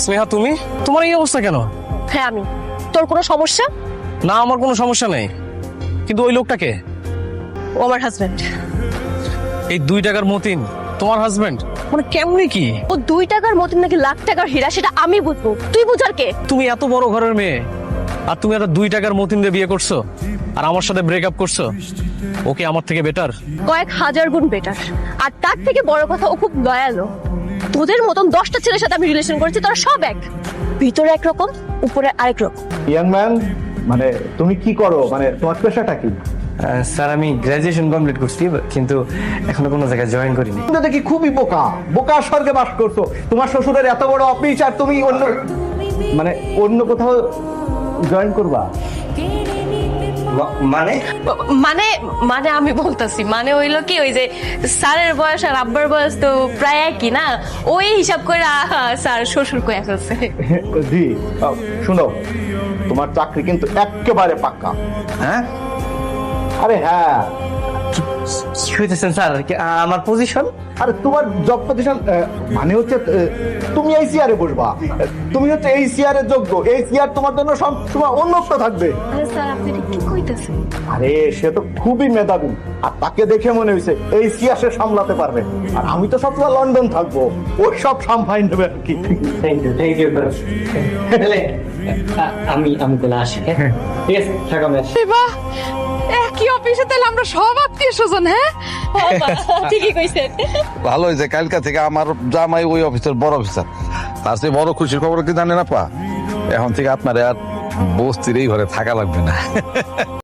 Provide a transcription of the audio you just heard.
স্নেহা, তুমি? তোমার এই অবস্থা কেন? হ্যাঁ আমি। তোর কোনো সমস্যা? না, আমার কোনো সমস্যা নেই, কিন্তু ওই লোকটাকে, ও আমার হাজবেন্ড। এই 2 টাকার মতিন তোমার হাজবেন্ড? মানে কেমনি কি? ও 2 টাকার মতন নাকি লাখ টাকার হীরা সেটা আমি বুঝবো, তুই বুঝার কে? তুমি এত বড় ঘরের মেয়ে, আর তুমি একটা 2 টাকার মতিন দিয়ে বিয়ে করছো, আর আমার সাথে ব্রেকআপ করছো। ওকে আমার থেকে বেটার? কয়েক হাজার গুণ বেটার। আর তার থেকে বড় কথা, ও খুব দয়ালু। তোদের মতন 10টা ছেলের সাথে আমি রিলেশন করেছি, তোরা সব এক। ভিতরে একরকম, উপরে আরেক রকম। ইয়াং ম্যান, মানে তুমি কি করো, মানে তোমার পেশাটা কি? স্যার আমি গ্রাজুয়েশন কমপ্লিট করছি, কিন্তু এখনো কোনো জায়গায় জয়েন করিনি। তুমি তো দেখি খুবই বোকা, বোকার স্বর্গে বাস করছো। তোমার শ্বশুরের এত বড় অফিস আর তুমি মানে অন্য কোথাও জয়েন করবা? মানে মানে মানে আমি বলতেছি, মানে হইলো কি, ওই যে স্যারের বয়স আর আব্বার বয়স তো প্রায় একই না, ওই হিসাব করে স্যার শ্বশুর কয়ে ফেলছে। জি, শুনো, তোমার চাকরি কিন্তু একেবারে পাক্কা। হ্যাঁ, আরে হ্যাঁ, কি হইতেছেন স্যার? আমার পজিশন? আরে তোমার জব পজিশন মানে হচ্ছে তুমি এই চেয়ারে বসবা, তুমি হচ্ছে এই চেয়ারের যোগ্য, এই চেয়ার তোমার জন্য সবসময় উন্মুক্ত থাকবে। আরে স্যার, আপনি এটা কি কইতেছেন? আরে সে তো খুবই মেধাবী, আর তাকে দেখে মনে হয়েছে এই চেয়ার সে সামলাতে পারবে। আর আমি তো সবসময় লন্ডন থাকবো, ওই সব সামলাই নেবে আর কি। থ্যাংক ইউ তাহলে আমি তাহলে আসি। হ্যাঁ ঠিক আছে, থাকা আমি আসি। বাহ, একই অফিসে তাহলে আমরা সব আত্মীয় স্বজন। হ্যাঁ ঠিকই কইছেন। ভালো হয়েছে, কালকা থেকে আমার জামাই ওই অফিসের বড় অফিসার। তার চেয়ে বড় খুশির খবর কি জানেন আপা? এখন থেকে আপনার আর বস্তির এই ঘরে থাকা লাগবে না।